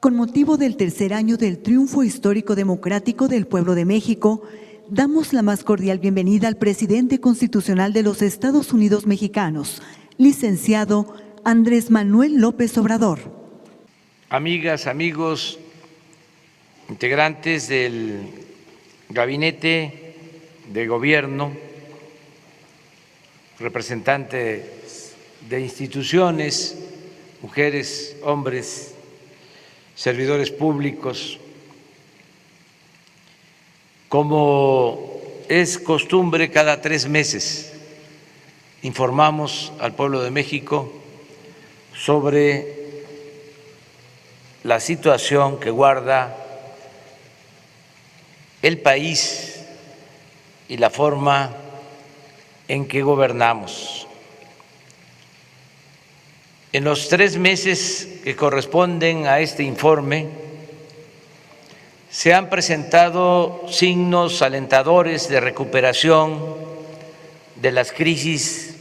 Con motivo del tercer año del triunfo histórico democrático del pueblo de México, damos la más cordial bienvenida al presidente constitucional de los Estados Unidos mexicanos, licenciado Andrés Manuel López Obrador. Amigas, amigos, integrantes del gabinete de gobierno, representantes de instituciones, mujeres, hombres, servidores públicos, como es costumbre, cada 3 meses informamos al pueblo de México sobre la situación que guarda el país y la forma en que gobernamos. En los 3 meses que corresponden a este informe, se han presentado signos alentadores de recuperación de las crisis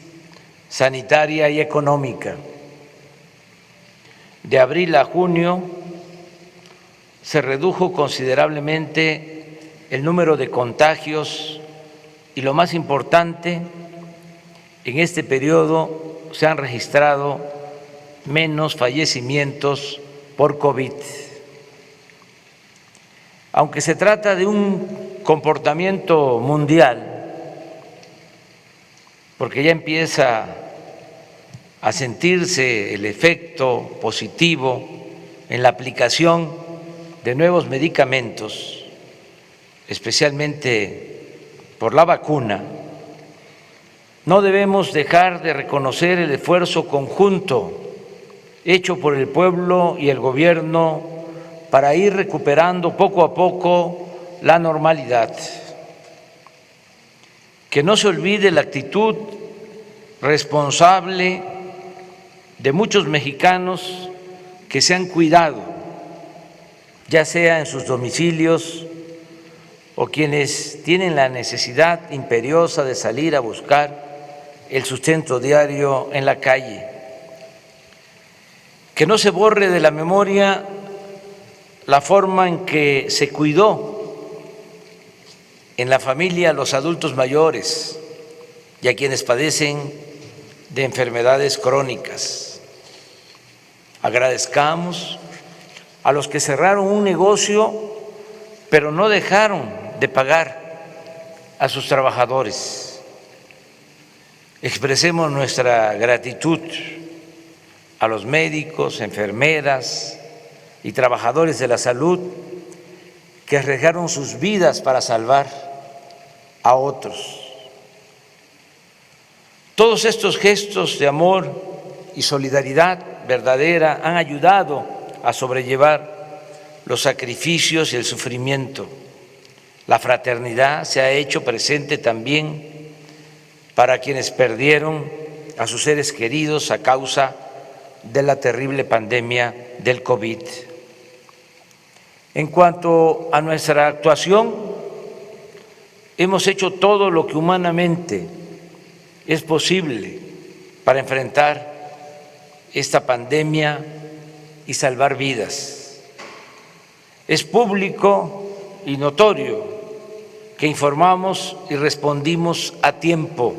sanitaria y económica. De abril a junio se redujo considerablemente el número de contagios y, lo más importante, en este periodo se han registrado menos fallecimientos por COVID. Aunque se trata de un comportamiento mundial, porque ya empieza a sentirse el efecto positivo en la aplicación de nuevos medicamentos, especialmente por la vacuna, no debemos dejar de reconocer el esfuerzo conjunto hecho por el pueblo y el gobierno para ir recuperando poco a poco la normalidad. Que no se olvide la actitud responsable de muchos mexicanos que se han cuidado, ya sea en sus domicilios o quienes tienen la necesidad imperiosa de salir a buscar el sustento diario en la calle. Que no se borre de la memoria la forma en que se cuidó en la familia a los adultos mayores y a quienes padecen de enfermedades crónicas. Agradezcamos a los que cerraron un negocio pero no dejaron de pagar a sus trabajadores. Expresemos nuestra gratitud a los médicos, enfermeras y trabajadores de la salud que arriesgaron sus vidas para salvar a otros. Todos estos gestos de amor y solidaridad verdadera han ayudado a sobrellevar los sacrificios y el sufrimiento. La fraternidad se ha hecho presente también para quienes perdieron a sus seres queridos a causa de la terrible pandemia del COVID. En cuanto a nuestra actuación, hemos hecho todo lo que humanamente es posible para enfrentar esta pandemia y salvar vidas. Es público y notorio que informamos y respondimos a tiempo,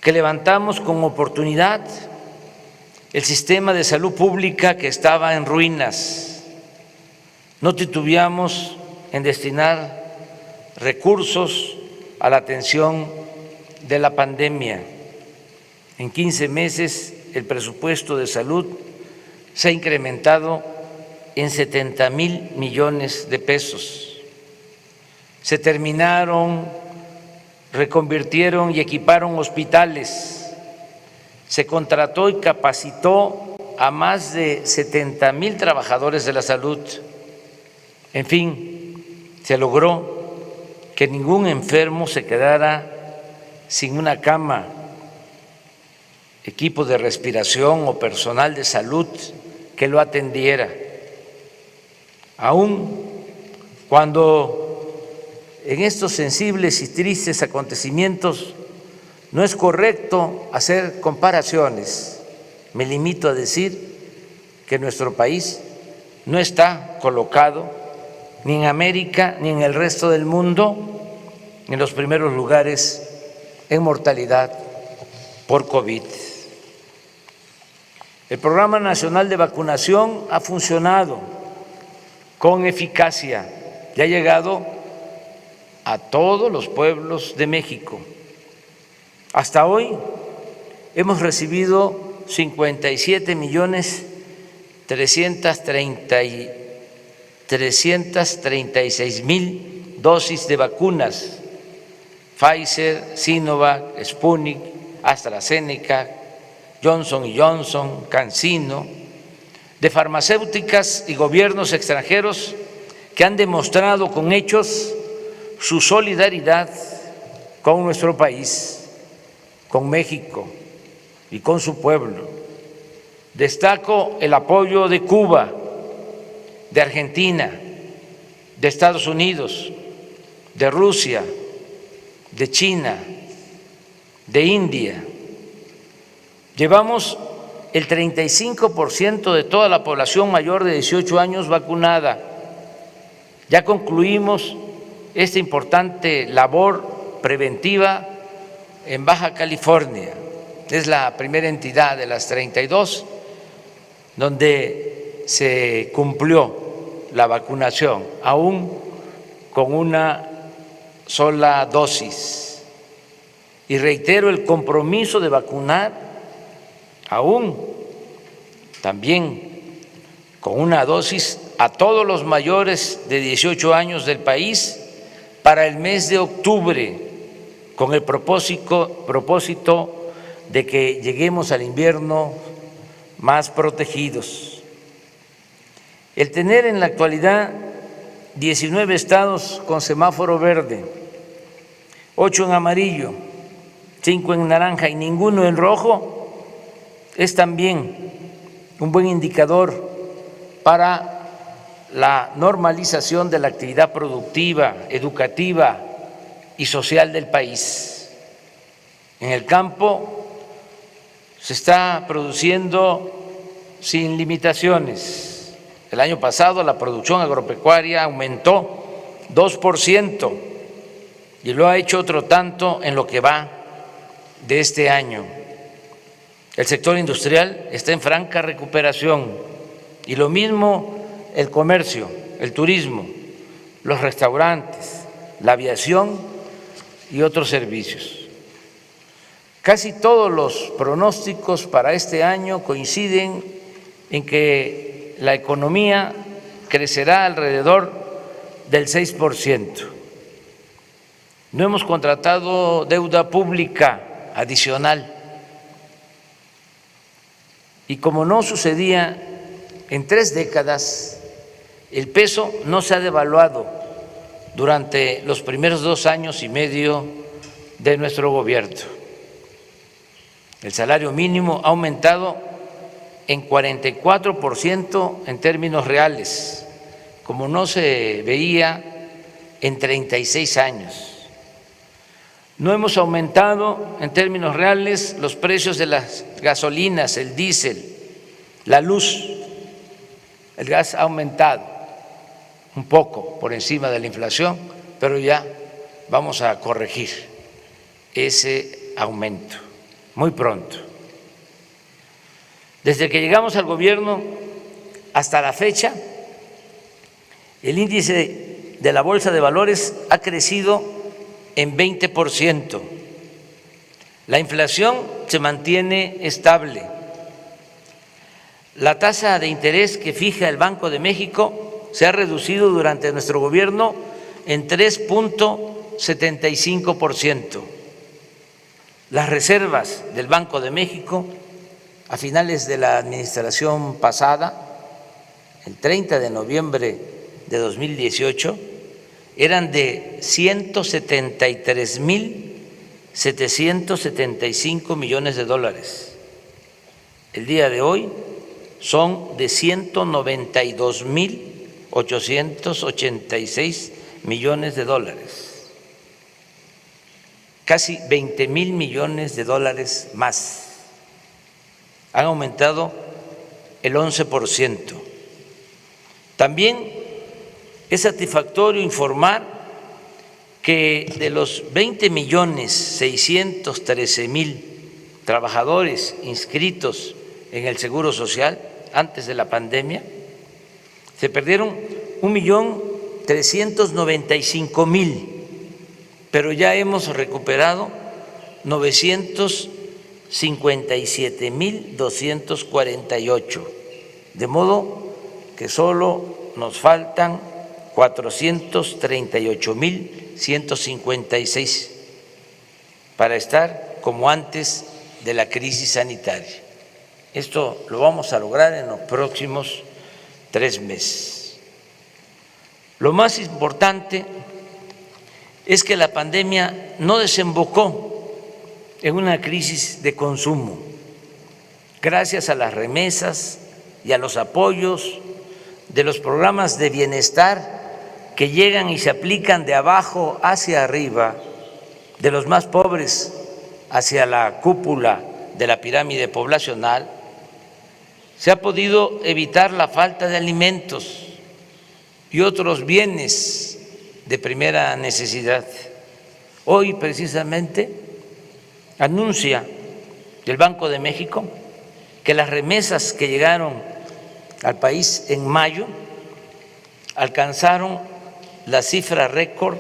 que levantamos con oportunidad el sistema de salud pública que estaba en ruinas. No titubeamos en destinar recursos a la atención de la pandemia. En 15 meses el presupuesto de salud se ha incrementado en 70,000 millones de pesos. Se terminaron, reconvirtieron y equiparon hospitales. Se contrató y capacitó a más de 70,000 trabajadores de la salud. En fin, se logró que ningún enfermo se quedara sin una cama, equipo de respiración o personal de salud que lo atendiera. Aún cuando en estos sensibles y tristes acontecimientos no es correcto hacer comparaciones, me limito a decir que que nuestro país no está colocado ni en América ni en el resto del mundo en los primeros lugares en mortalidad por COVID. El Programa Nacional de Vacunación ha funcionado con eficacia y ha llegado a todos los pueblos de México. Hasta hoy hemos recibido 57.336.000 dosis de vacunas, Pfizer, Sinovac, Sputnik, AstraZeneca, Johnson & Johnson, CanSino, de farmacéuticas y gobiernos extranjeros que han demostrado con hechos su solidaridad con nuestro país, con México y con su pueblo. Destaco el apoyo de Cuba, de Argentina, de Estados Unidos, de Rusia, de China, de India. Llevamos el 35% de toda la población mayor de 18 años vacunada. Ya concluimos esta importante labor preventiva en Baja California. Es la primera entidad de las 32 donde se cumplió la vacunación, aún con una sola dosis. Y reitero el compromiso de vacunar aún también con una dosis a todos los mayores de 18 años del país para el mes de octubre, con el propósito de que lleguemos al invierno más protegidos. El tener en la actualidad 19 estados con semáforo verde, 8 en amarillo, 5 en naranja y ninguno en rojo, es también un buen indicador para la normalización de la actividad productiva, educativa y social del país. En el campo se está produciendo sin limitaciones. El año pasado la producción agropecuaria aumentó 2% y lo ha hecho otro tanto en lo que va de este año. El sector industrial está en franca recuperación y lo mismo el comercio, el turismo, los restaurantes, la aviación y otros servicios. Casi todos los pronósticos para este año coinciden en que la economía crecerá alrededor del 6%. No hemos contratado deuda pública adicional. Y como no sucedía en 3 décadas, el peso no se ha devaluado durante los primeros 2 años y medio de nuestro gobierno. El salario mínimo ha aumentado en 44% en términos reales, como no se veía en 36 años. No hemos aumentado en términos reales los precios de las gasolinas, el diésel, la luz. El gas ha aumentado un poco por encima de la inflación, pero ya vamos a corregir ese aumento muy pronto. Desde que llegamos al gobierno hasta la fecha, el índice de la Bolsa de Valores ha crecido en 20%. La inflación se mantiene estable. La tasa de interés que fija el Banco de México se ha reducido durante nuestro gobierno en 3.75%. Las reservas del Banco de México a finales de la administración pasada, el 30 de noviembre de 2018, eran de 173.775 millones de dólares. El día de hoy son de 192.886 millones de dólares, casi 20.000 millones de dólares más. Han aumentado el 11%. También es satisfactorio informar que de los 20.613.000 trabajadores inscritos en el Seguro Social antes de la pandemia, se perdieron 1.395.000, pero ya hemos recuperado 957.248, de modo que solo nos faltan 438.156 para estar como antes de la crisis sanitaria. Esto lo vamos a lograr en los próximos 3 meses. Lo más importante es que la pandemia no desembocó en una crisis de consumo. Gracias a las remesas y a los apoyos de los programas de bienestar que llegan y se aplican de abajo hacia arriba, de los más pobres hacia la cúpula de la pirámide poblacional, se ha podido evitar la falta de alimentos y otros bienes de primera necesidad. Hoy precisamente anuncia el Banco de México que las remesas que llegaron al país en mayo alcanzaron la cifra récord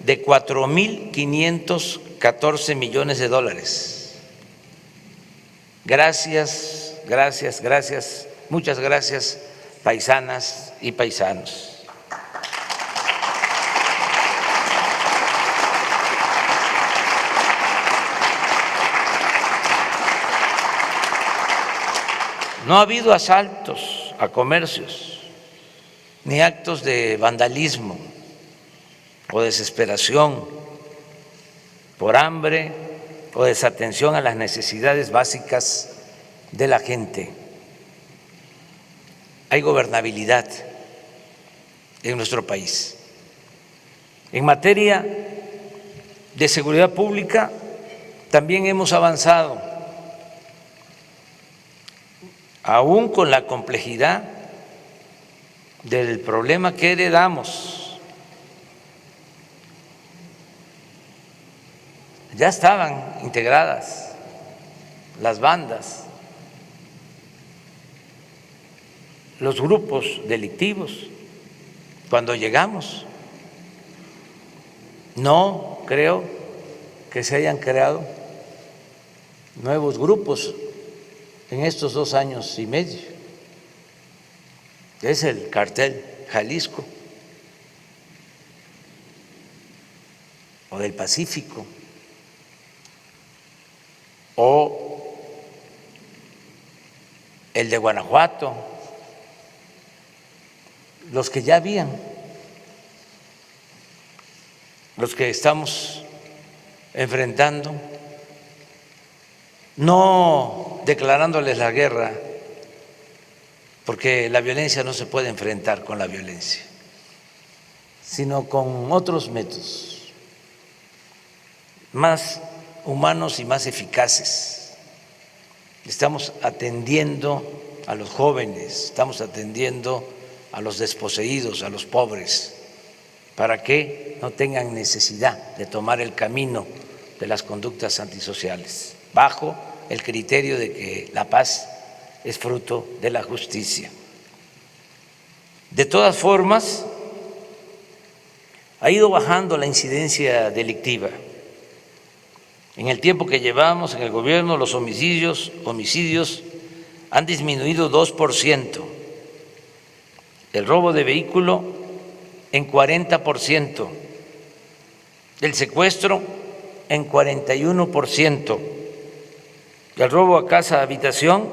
de 4.514 millones de dólares. Gracias, gracias, gracias, muchas gracias, paisanas y paisanos. No ha habido asaltos a comercios, ni actos de vandalismo o desesperación por hambre o desatención a las necesidades básicas de la gente. Hay gobernabilidad en nuestro país. En materia de seguridad pública también hemos avanzado, aún con la complejidad del problema que heredamos. Ya estaban integradas las bandas, los grupos delictivos cuando llegamos. No creo que se hayan creado nuevos grupos en estos 2 años y medio. Es el Cártel Jalisco o del Pacífico o el de Guanajuato, los que ya habían, los que estamos enfrentando, no declarándoles la guerra, porque la violencia no se puede enfrentar con la violencia, sino con otros métodos más humanos y más eficaces. Estamos atendiendo a los jóvenes, estamos atendiendo a los desposeídos, a los pobres, para que no tengan necesidad de tomar el camino de las conductas antisociales, bajo el criterio de que la paz es fruto de la justicia. De todas formas, ha ido bajando la incidencia delictiva. En el tiempo que llevamos en el gobierno, los homicidios han disminuido 2%, el robo de vehículo en 40%, el secuestro en 41%, el robo a casa habitación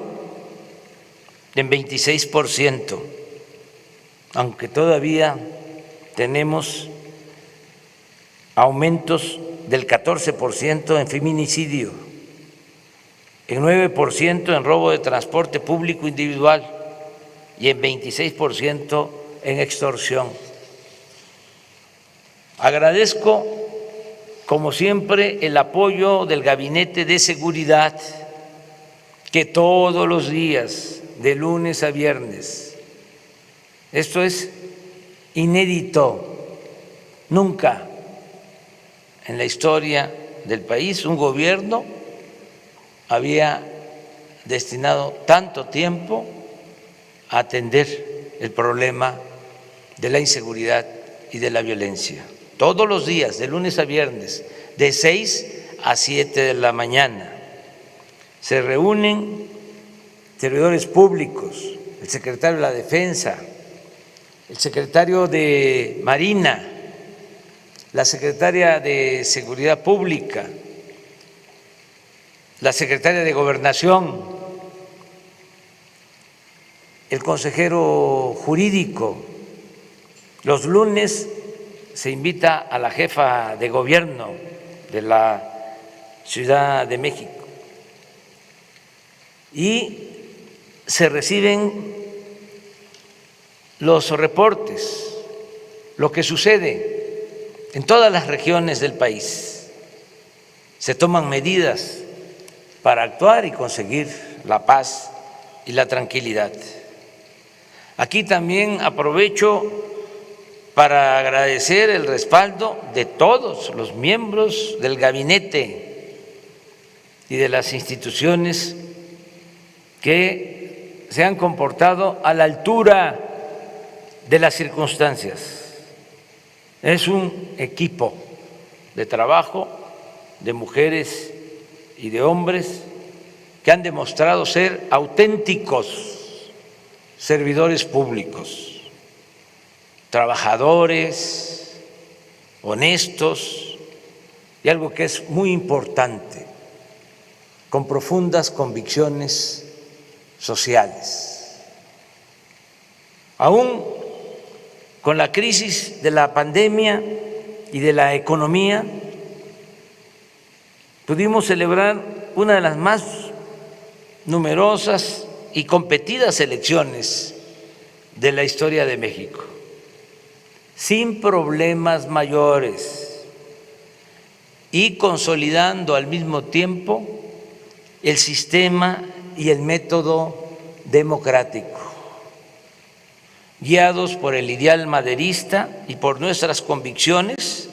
en 26%, aunque todavía tenemos aumentos del 14% en feminicidio, en 9% en robo de transporte público individual y en 26% en extorsión. Agradezco, como siempre, el apoyo del Gabinete de Seguridad que todos los días, de lunes a viernes, esto es inédito, nunca en la historia del país un gobierno había destinado tanto tiempo a atender el problema de la inseguridad y de la violencia. Todos los días, de lunes a viernes, de 6 a 7 de la mañana, se reúnen servidores públicos, el secretario de la Defensa, el secretario de Marina, la secretaria de Seguridad Pública, la secretaria de Gobernación, el consejero jurídico. Los lunes se invita a la jefa de gobierno de la Ciudad de México y se reciben los reportes, lo que sucede en todas las regiones del país. Se toman medidas para actuar y conseguir la paz y la tranquilidad. Aquí también aprovecho para agradecer el respaldo de todos los miembros del gabinete y de las instituciones que se han comportado a la altura de las circunstancias. Es un equipo de trabajo de mujeres y de hombres que han demostrado ser auténticos servidores públicos, trabajadores, honestos y algo que es muy importante, con profundas convicciones sociales. Aún con la crisis de la pandemia y de la economía, pudimos celebrar una de las más numerosas y competidas elecciones de la historia de México, sin problemas mayores y consolidando al mismo tiempo el sistema y el método democrático, guiados por el ideal maderista y por nuestras convicciones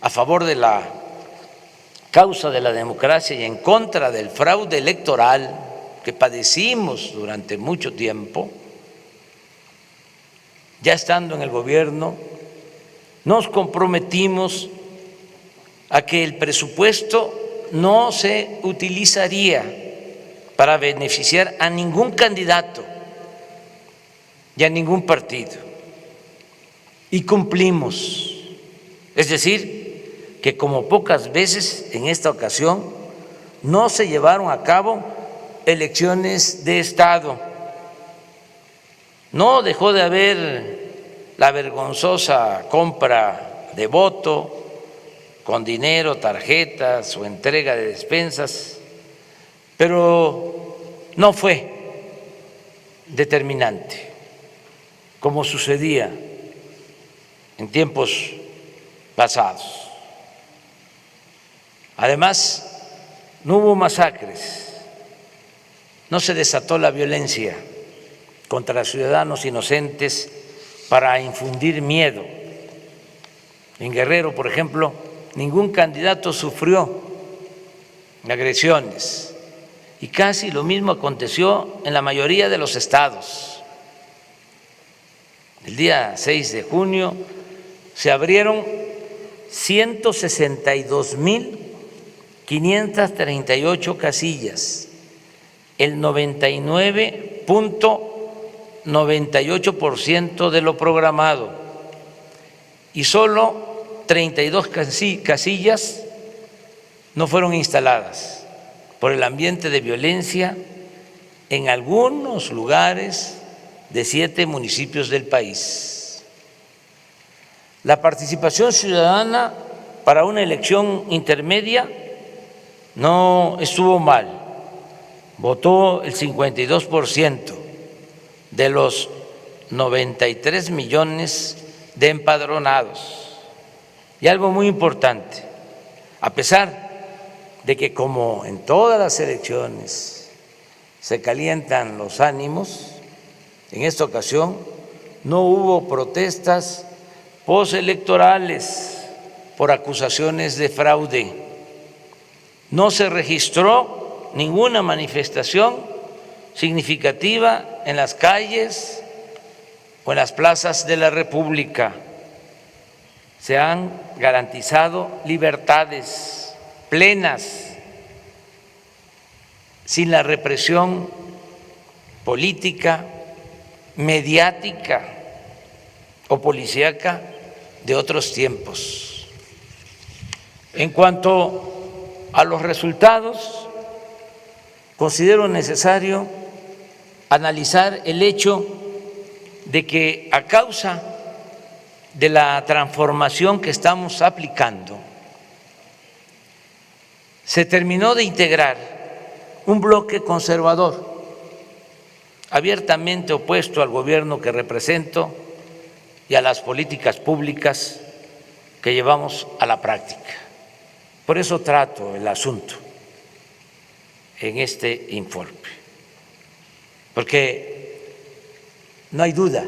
a favor de la causa de la democracia y en contra del fraude electoral que padecimos durante mucho tiempo. Ya estando en el gobierno, nos comprometimos a que el presupuesto no se utilizaría para beneficiar a ningún candidato y a ningún partido. Y cumplimos, es decir, que como pocas veces en esta ocasión no se llevaron a cabo elecciones de Estado. No dejó de haber la vergonzosa compra de voto con dinero, tarjetas o entrega de despensas, pero no fue determinante, como sucedía en tiempos pasados. Además, no hubo masacres, no se desató la violencia contra ciudadanos inocentes para infundir miedo. En Guerrero, por ejemplo, ningún candidato sufrió agresiones y casi lo mismo aconteció en la mayoría de los estados. El día 6 de junio se abrieron 162.538 casillas, el 99.98% de lo programado, y solo 32 casillas no fueron instaladas por el ambiente de violencia en algunos lugares de 7 municipios del país. La participación ciudadana para una elección intermedia no estuvo mal. Votó el 52% de los 93 millones de empadronados. Y algo muy importante, a pesar de que como en todas las elecciones se calientan los ánimos. En esta ocasión no hubo protestas postelectorales por acusaciones de fraude. No se registró ninguna manifestación significativa en las calles o en las plazas de la República. Se han garantizado libertades plenas, sin la represión política, mediática o policíaca de otros tiempos. En cuanto a los resultados, considero necesario analizar el hecho de que a causa de la transformación que estamos aplicando, se terminó de integrar un bloque conservador abiertamente opuesto al gobierno que represento y a las políticas públicas que llevamos a la práctica. Por eso trato el asunto en este informe, porque no hay duda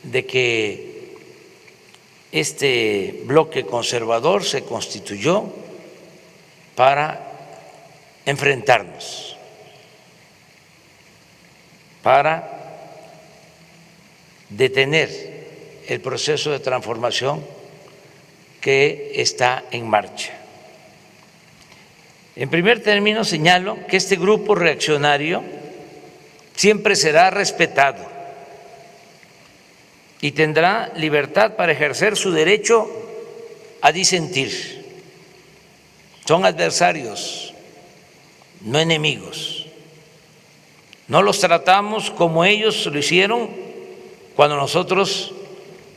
de que este bloque conservador se constituyó para enfrentarnos, para detener el proceso de transformación que está en marcha. En primer término, señalo que este grupo reaccionario siempre será respetado y tendrá libertad para ejercer su derecho a disentir. Son adversarios, no enemigos. No los tratamos como ellos lo hicieron cuando nosotros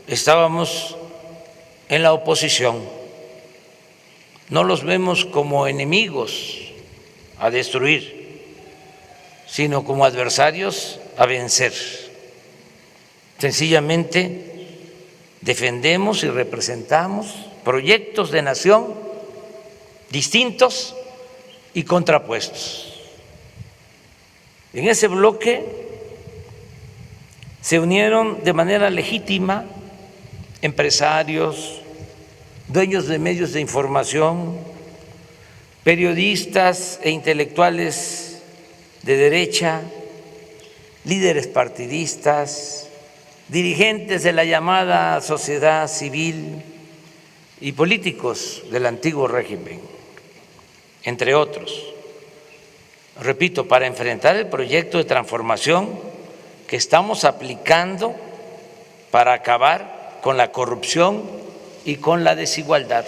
estábamos en la oposición. No los vemos como enemigos a destruir, sino como adversarios a vencer. Sencillamente defendemos y representamos proyectos de nación distintos y contrapuestos. En ese bloque se unieron de manera legítima empresarios, dueños de medios de información, periodistas e intelectuales de derecha, líderes partidistas, dirigentes de la llamada sociedad civil y políticos del antiguo régimen, entre otros. Repito, para enfrentar el proyecto de transformación que estamos aplicando para acabar con la corrupción y con la desigualdad.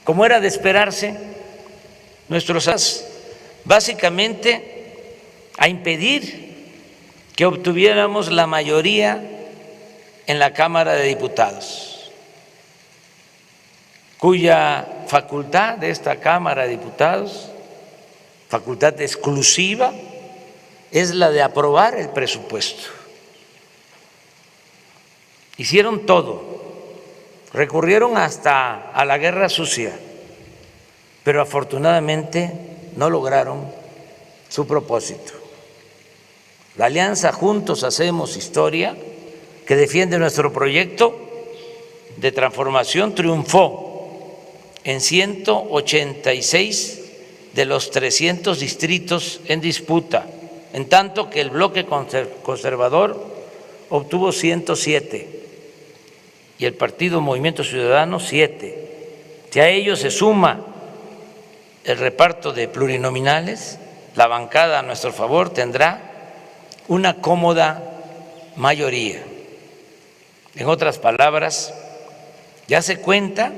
Como era de esperarse, nuestros básicamente a impedir que obtuviéramos la mayoría en la Cámara de Diputados, cuya facultad de esta Cámara de Diputados, facultad exclusiva, es la de aprobar el presupuesto. Hicieron todo, recurrieron hasta a la guerra sucia, pero afortunadamente no lograron su propósito. La alianza Juntos Hacemos Historia, que defiende nuestro proyecto de transformación, triunfó en 186 de los 300 distritos en disputa, en tanto que el bloque conservador obtuvo 107 y el Partido Movimiento Ciudadano 7. Si a ello se suma el reparto de plurinominales, la bancada a nuestro favor tendrá una cómoda mayoría. En otras palabras, ya se cuenta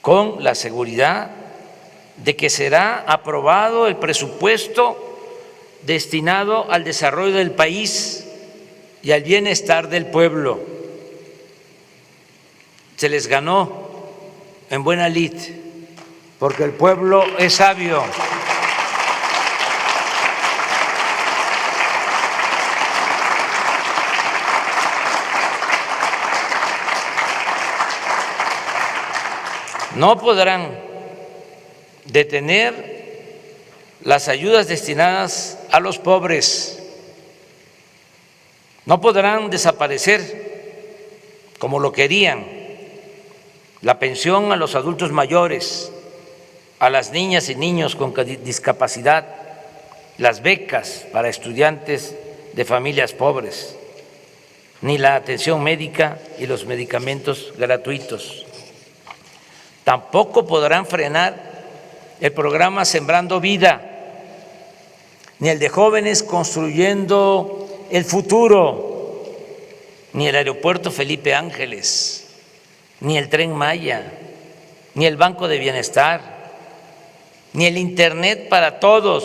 con la seguridad de que será aprobado el presupuesto destinado al desarrollo del país y al bienestar del pueblo. Se les ganó en buena lid, porque el pueblo es sabio. No podrán detener las ayudas destinadas a los pobres. No podrán desaparecer como lo querían la pensión a los adultos mayores, a las niñas y niños con discapacidad, las becas para estudiantes de familias pobres, ni la atención médica y los medicamentos gratuitos. Tampoco podrán frenar el programa Sembrando Vida, ni el de jóvenes construyendo el futuro, ni el aeropuerto Felipe Ángeles, ni el Tren Maya, ni el Banco de Bienestar, ni el Internet para todos,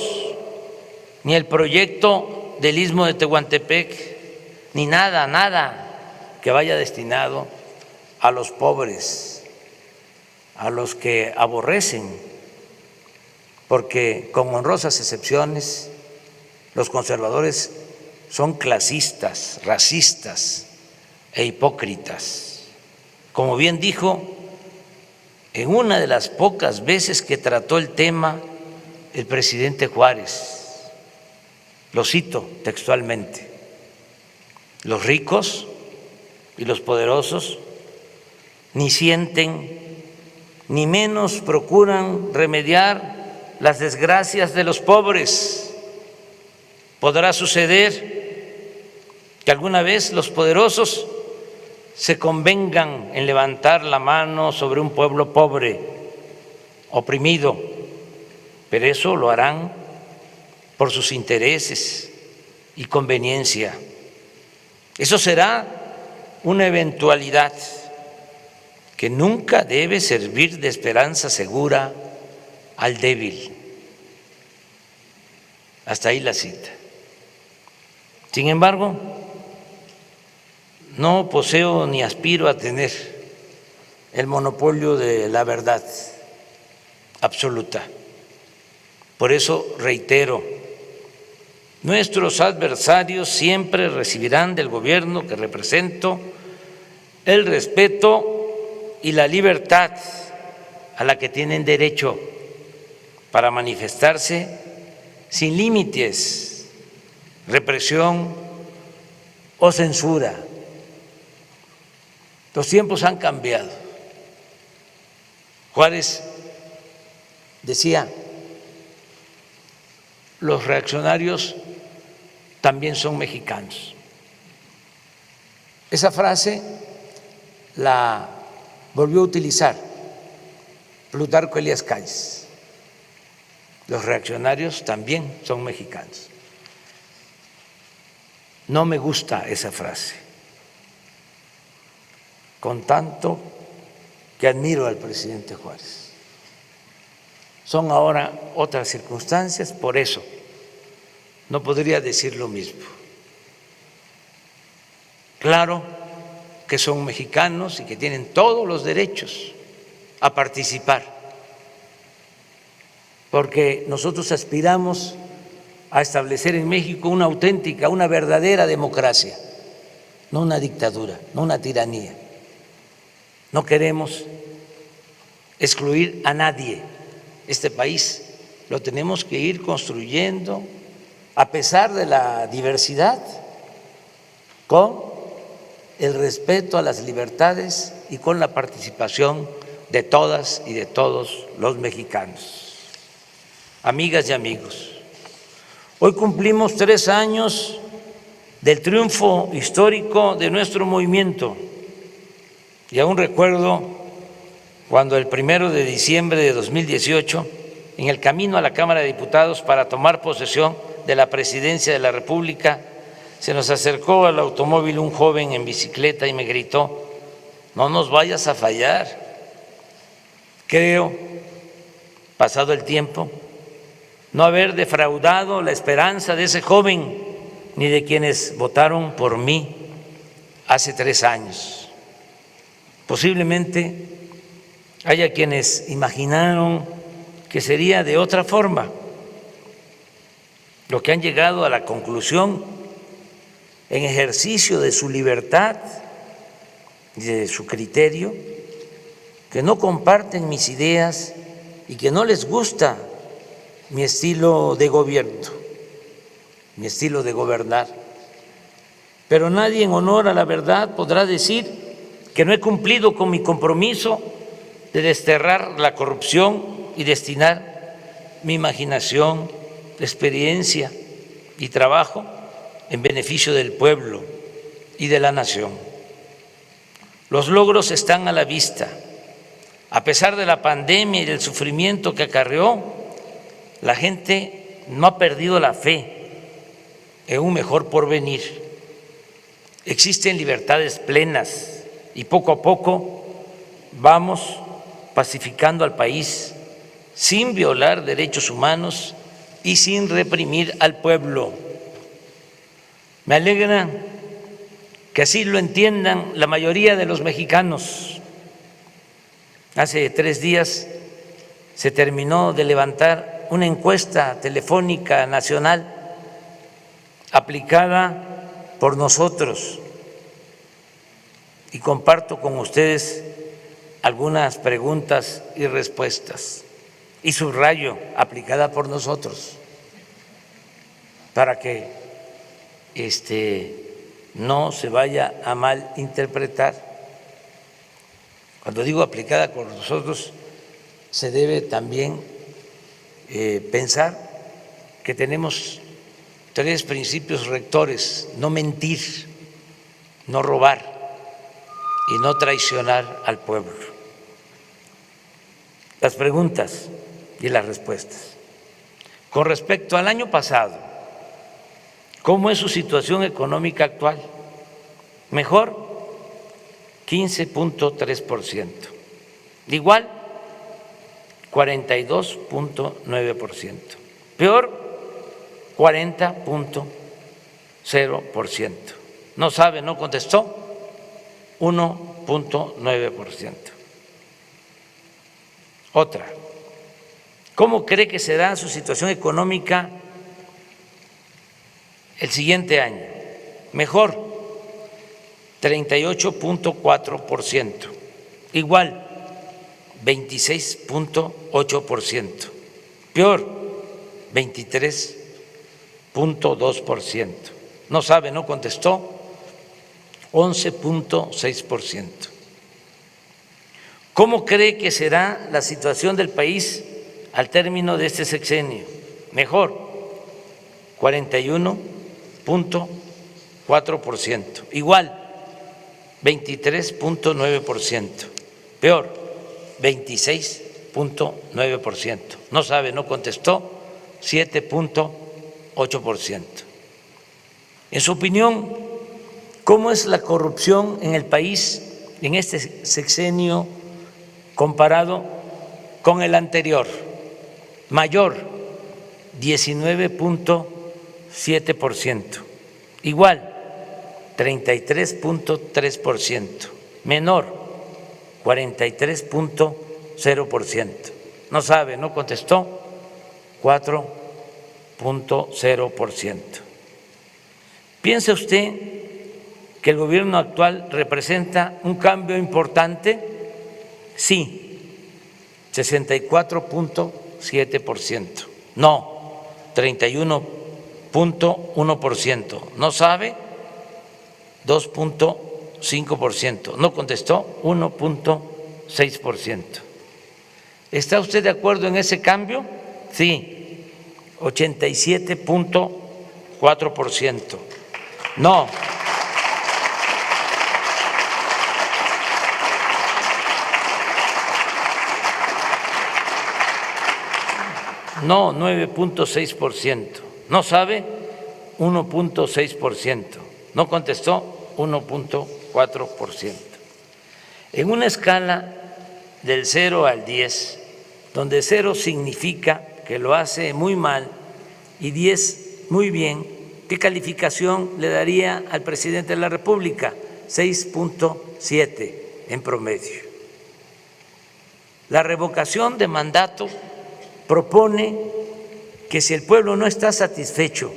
ni el proyecto del Istmo de Tehuantepec, ni nada que vaya destinado a los pobres, a los que aborrecen, porque con honrosas excepciones los conservadores son clasistas, racistas e hipócritas. Como bien dijo en una de las pocas veces que trató el tema el presidente Juárez, lo cito textualmente: los ricos y los poderosos ni sienten ni menos procuran remediar las desgracias de los pobres. Podrá suceder que alguna vez los poderosos se convengan en levantar la mano sobre un pueblo pobre, oprimido, pero eso lo harán por sus intereses y conveniencia. Eso será una eventualidad que nunca debe servir de esperanza segura al débil. Hasta ahí la cita. Sin embargo, no poseo ni aspiro a tener el monopolio de la verdad absoluta. Por eso reitero, nuestros adversarios siempre recibirán del gobierno que represento el respeto y la libertad a la que tienen derecho para manifestarse sin límites, represión o censura. Los tiempos han cambiado. Juárez decía: los reaccionarios también son mexicanos. Esa frase la volvió a utilizar Plutarco Elías Calles. Los reaccionarios también son mexicanos. No me gusta esa frase, con tanto que admiro al presidente Juárez. Son ahora otras circunstancias, por eso no podría decir lo mismo. Claro que son mexicanos y que tienen todos los derechos a participar, porque nosotros aspiramos a establecer en México una auténtica, una verdadera democracia, no una dictadura, no una tiranía. No queremos excluir a nadie. Este país lo tenemos que ir construyendo a pesar de la diversidad, con el respeto a las libertades y con la participación de todas y de todos los mexicanos. Amigas y amigos, hoy cumplimos 3 años del triunfo histórico de nuestro movimiento y aún recuerdo cuando el 1 de diciembre de 2018, en el camino a la Cámara de Diputados para tomar posesión de la presidencia de la República, se nos acercó al automóvil un joven en bicicleta y me gritó: no nos vayas a fallar. Creo, pasado el tiempo, no haber defraudado la esperanza de ese joven ni de quienes votaron por mí hace 3 años. Posiblemente haya quienes imaginaron que sería de otra forma. Los que han llegado a la conclusión, en ejercicio de su libertad y de su criterio, que no comparten mis ideas y que no les gusta mi estilo de gobierno, mi estilo de gobernar. Pero nadie en honor a la verdad podrá decir que no he cumplido con mi compromiso de desterrar la corrupción y destinar mi imaginación, experiencia y trabajo en beneficio del pueblo y de la nación. Los logros están a la vista. A pesar de la pandemia y del sufrimiento que acarreó, la gente no ha perdido la fe en un mejor porvenir. Existen libertades plenas y poco a poco vamos pacificando al país sin violar derechos humanos y sin reprimir al pueblo. Me alegra que así lo entiendan la mayoría de los mexicanos. Hace 3 días se terminó de levantar una encuesta telefónica nacional aplicada por nosotros y comparto con ustedes algunas preguntas y respuestas y subrayo aplicada por nosotros para que no se vaya a malinterpretar. Cuando digo aplicada por nosotros, se debe también pensar que tenemos 3 principios rectores: no mentir, no robar y no traicionar al pueblo. Las preguntas y las respuestas. Con respecto al año pasado, ¿cómo es su situación económica actual? Mejor, 15.3%. Igual, 42.9%. Peor, 40.0%. No sabe, no contestó, 1.9%. Otra, ¿cómo cree que será su situación económica el siguiente año? Mejor, 38.4%. Igual, 26.8%. Peor, 23.2%. No sabe, no contestó, 11.6%. ¿Cómo cree que será la situación del país al término de este sexenio? Mejor, 41.4%. Igual, 23.9%. Peor, 26.9%. No sabe, no contestó, 7.8%. En su opinión, ¿cómo es la corrupción en el país en este sexenio comparado con el anterior? Mayor, 19.7%. Igual, 33.3%. Menor, 43.0%. No sabe, no contestó, 4.0%. ¿Piensa usted que el gobierno actual representa un cambio importante? Sí, 64.7%. No, 31.1%. No sabe, 2.5%. No contestó, 1.6%. ¿Está usted de acuerdo en ese cambio? Sí, 87.4%. No. No, 9.6%. No sabe, 1.6%. No contestó, 1.4%. En una escala del 0 al 10, donde 0 significa que lo hace muy mal y 10 muy bien, ¿qué calificación le daría al presidente de la República? 6.7 en promedio. La revocación de mandato propone que si el pueblo no está satisfecho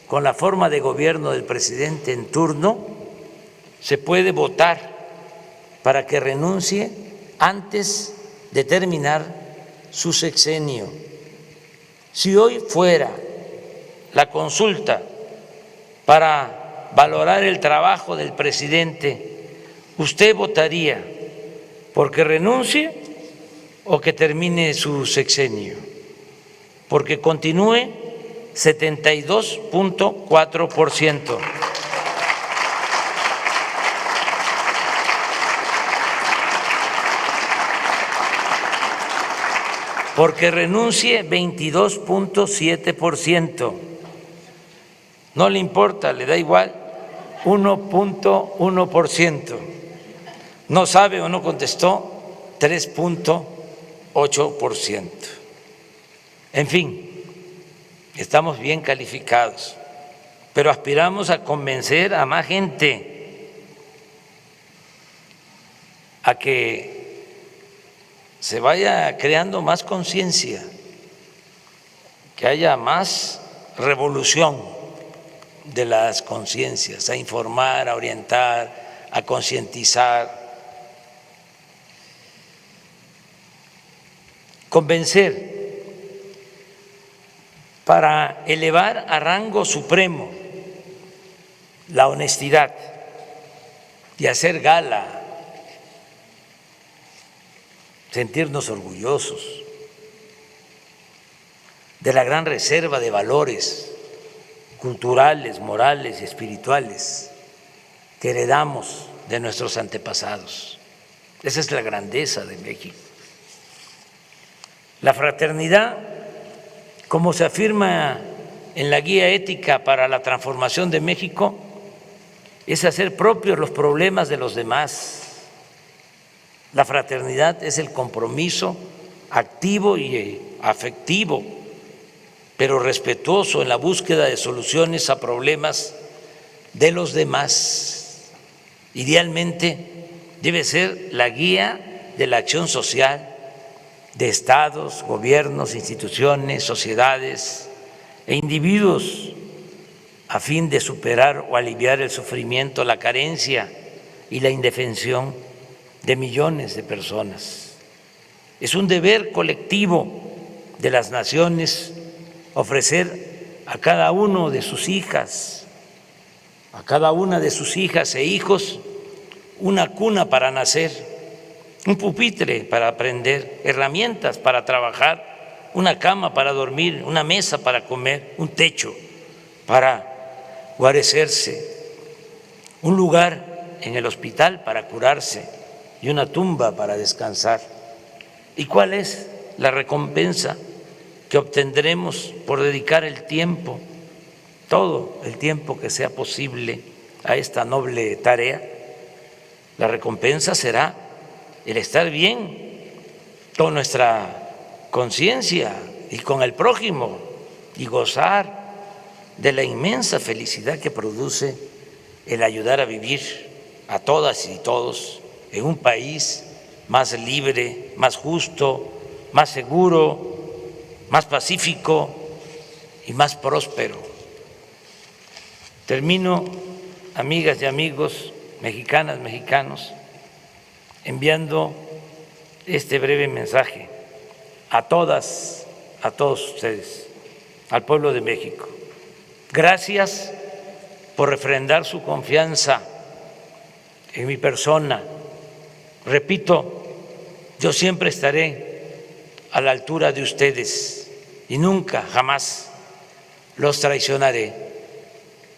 con la forma de gobierno del presidente en turno, se puede votar para que renuncie antes de terminar su sexenio. Si hoy fuera la consulta para valorar el trabajo del presidente, ¿usted votaría porque renuncie o que termine su sexenio? Porque continúe 72.4%. Porque renuncie 22.7%. No le importa, le da igual 1.1%. No sabe o no contestó 3.8%. En fin, estamos bien calificados, pero aspiramos a convencer a más gente a que se vaya creando más conciencia, que haya más revolución de las conciencias, a informar, a orientar, a concientizar, convencer para elevar a rango supremo la honestidad y hacer gala, sentirnos orgullosos de la gran reserva de valores culturales, morales y espirituales que heredamos de nuestros antepasados. Esa es la grandeza de México. La fraternidad, como se afirma en la Guía Ética para la Transformación de México, es hacer propios los problemas de los demás. La fraternidad es el compromiso activo y afectivo, pero respetuoso en la búsqueda de soluciones a problemas de los demás. Idealmente debe ser la guía de la acción social de estados, gobiernos, instituciones, sociedades e individuos a fin de superar o aliviar el sufrimiento, la carencia y la indefensión de millones de personas. Es un deber colectivo de las naciones ofrecer a cada uno de sus hijas, a cada una de sus hijas e hijos, una cuna para nacer, un pupitre para aprender, herramientas para trabajar, una cama para dormir, una mesa para comer, un techo para guarecerse, un lugar en el hospital para curarse y una tumba para descansar. ¿Y cuál es la recompensa que obtendremos por dedicar el tiempo, todo el tiempo que sea posible a esta noble tarea? La recompensa será el estar bien con nuestra conciencia y con el prójimo y gozar de la inmensa felicidad que produce el ayudar a vivir a todas y todos en un país más libre, más justo, más seguro, más pacífico y más próspero. Termino, amigas y amigos, mexicanas, mexicanos, enviando este breve mensaje a todas, a todos ustedes, al pueblo de México. Gracias por refrendar su confianza en mi persona. Repito, yo siempre estaré a la altura de ustedes y nunca, jamás los traicionaré.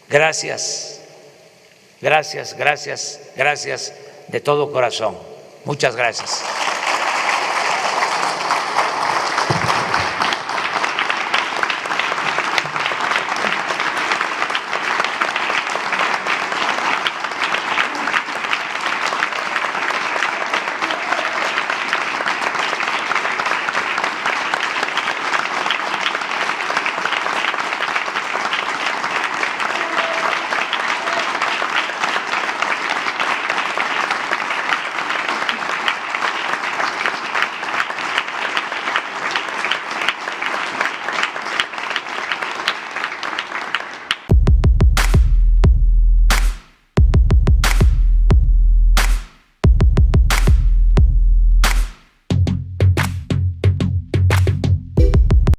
Gracias, gracias, gracias, gracias de todo corazón. Muchas gracias.